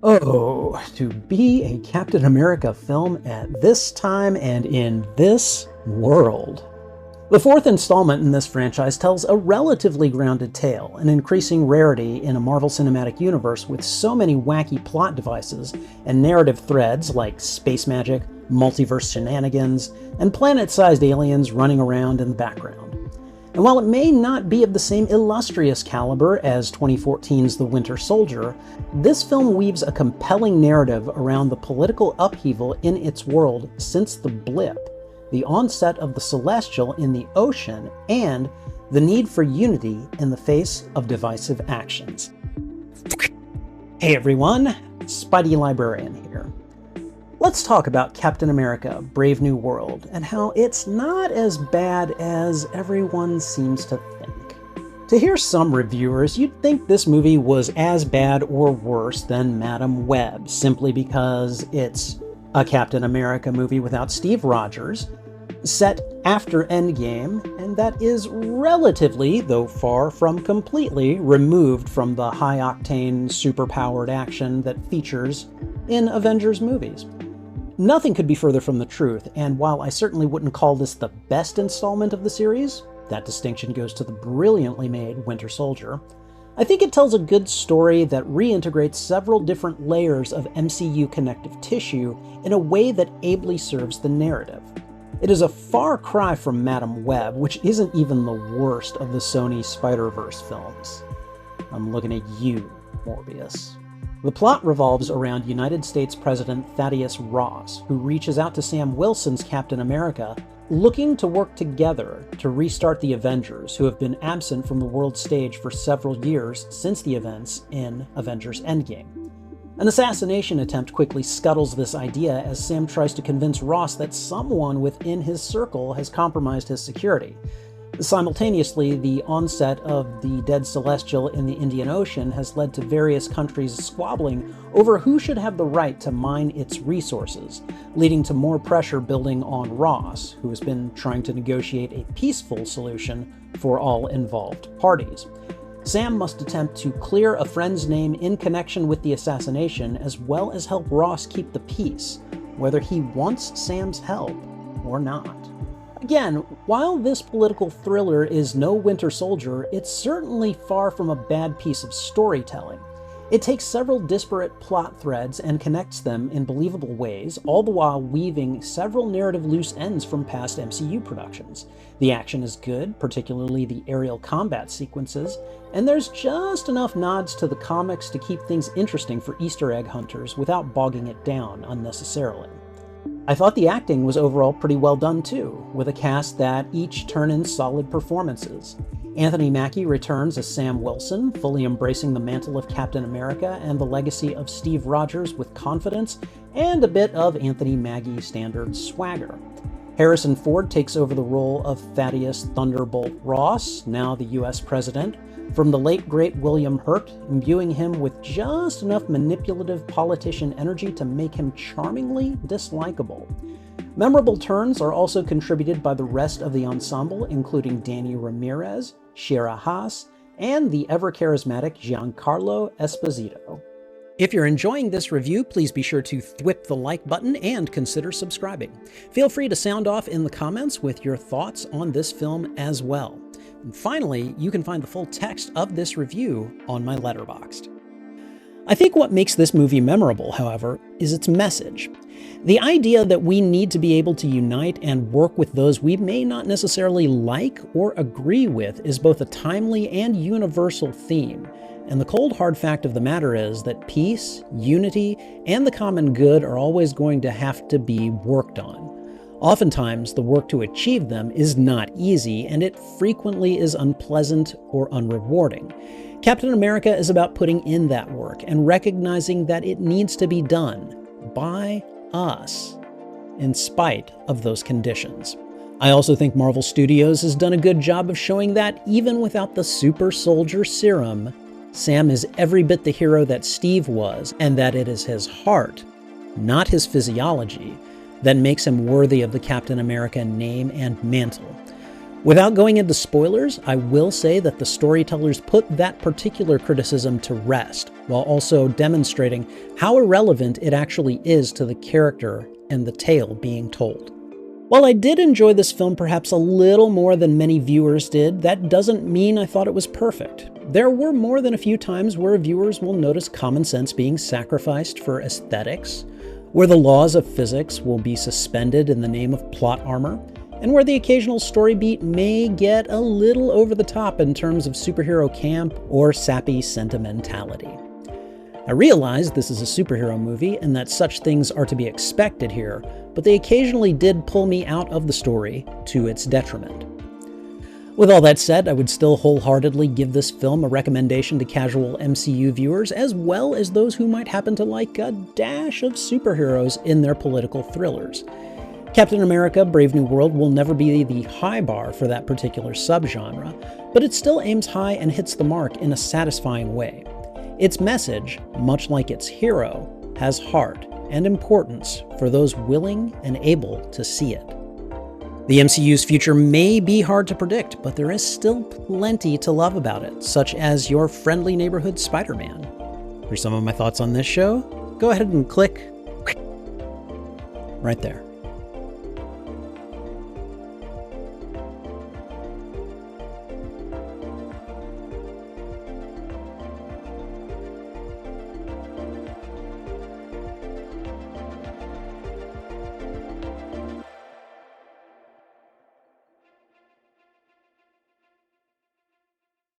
Oh, to be a Captain America film at this time and in this world. The fourth installment in this franchise tells a relatively grounded tale, an increasing rarity in a Marvel Cinematic Universe with so many wacky plot devices and narrative threads like space magic, multiverse shenanigans, and planet-sized aliens running around in the background. And while it may not be of the same illustrious caliber as 2014's The Winter Soldier, this film weaves a compelling narrative around the political upheaval in its world since the blip, the onset of the Celestial in the ocean, and the need for unity in the face of divisive actions. Hey everyone, Spidey Librarian here. Let's talk about Captain America: Brave New World and how it's not as bad as everyone seems to think. To hear some reviewers, you'd think this movie was as bad or worse than Madam Web, simply because it's a Captain America movie without Steve Rogers, set after Endgame, and that is relatively, though far from completely, removed from the high-octane, super-powered action that features in Avengers movies. Nothing could be further from the truth, and while I certainly wouldn't call this the best installment of the series, that distinction goes to the brilliantly made Winter Soldier, I think it tells a good story that reintegrates several different layers of MCU connective tissue in a way that ably serves the narrative. It is a far cry from Madam Web, which isn't even the worst of the Sony Spider-Verse films. I'm looking at you, Morbius. The plot revolves around United States President Thaddeus Ross, who reaches out to Sam Wilson's Captain America, looking to work together to restart the Avengers, who have been absent from the world stage for several years since the events in Avengers Endgame. An assassination attempt quickly scuttles this idea as Sam tries to convince Ross that someone within his circle has compromised his security. Simultaneously, the onset of the dead Celestial in the Indian Ocean has led to various countries squabbling over who should have the right to mine its resources, leading to more pressure building on Ross, who has been trying to negotiate a peaceful solution for all involved parties. Sam must attempt to clear a friend's name in connection with the assassination, as well as help Ross keep the peace, whether he wants Sam's help or not. Again, while this political thriller is no Winter Soldier, it's certainly far from a bad piece of storytelling. It takes several disparate plot threads and connects them in believable ways, all the while weaving several narrative loose ends from past MCU productions. The action is good, particularly the aerial combat sequences, and there's just enough nods to the comics to keep things interesting for Easter egg hunters without bogging it down unnecessarily. I thought the acting was overall pretty well done too, with a cast that each turn in solid performances. Anthony Mackie returns as Sam Wilson, fully embracing the mantle of Captain America and the legacy of Steve Rogers with confidence and a bit of Anthony Mackie standard swagger. Harrison Ford takes over the role of Thaddeus Thunderbolt Ross, now the US president, from the late great William Hurt, imbuing him with just enough manipulative politician energy to make him charmingly dislikable. Memorable turns are also contributed by the rest of the ensemble, including Danny Ramirez, Shira Haas, and the ever-charismatic Giancarlo Esposito. If you're enjoying this review, please be sure to thwip the like button and consider subscribing. Feel free to sound off in the comments with your thoughts on this film as well. And finally, you can find the full text of this review on my Letterboxd. I think what makes this movie memorable, however, is its message. The idea that we need to be able to unite and work with those we may not necessarily like or agree with is both a timely and universal theme. And the cold hard fact of the matter is that peace, unity, and the common good are always going to have to be worked on. Oftentimes, the work to achieve them is not easy, and it frequently is unpleasant or unrewarding. Captain America is about putting in that work and recognizing that it needs to be done by us, in spite of those conditions. I also think Marvel Studios has done a good job of showing that even without the super soldier serum, Sam is every bit the hero that Steve was, and that it is his heart, not his physiology, that makes him worthy of the Captain America name and mantle. Without going into spoilers, I will say that the storytellers put that particular criticism to rest, while also demonstrating how irrelevant it actually is to the character and the tale being told. While I did enjoy this film perhaps a little more than many viewers did, that doesn't mean I thought it was perfect. There were more than a few times where viewers will notice common sense being sacrificed for aesthetics, where the laws of physics will be suspended in the name of plot armor, and where the occasional story beat may get a little over the top in terms of superhero camp or sappy sentimentality. I realize this is a superhero movie and that such things are to be expected here, but they occasionally did pull me out of the story to its detriment. With all that said, I would still wholeheartedly give this film a recommendation to casual MCU viewers, as well as those who might happen to like a dash of superheroes in their political thrillers. Captain America: Brave New World will never be the high bar for that particular subgenre, but it still aims high and hits the mark in a satisfying way. Its message, much like its hero, has heart and importance for those willing and able to see it. The MCU's future may be hard to predict, but there is still plenty to love about it, such as your friendly neighborhood Spider-Man. For some of my thoughts on this show, go ahead and click right there.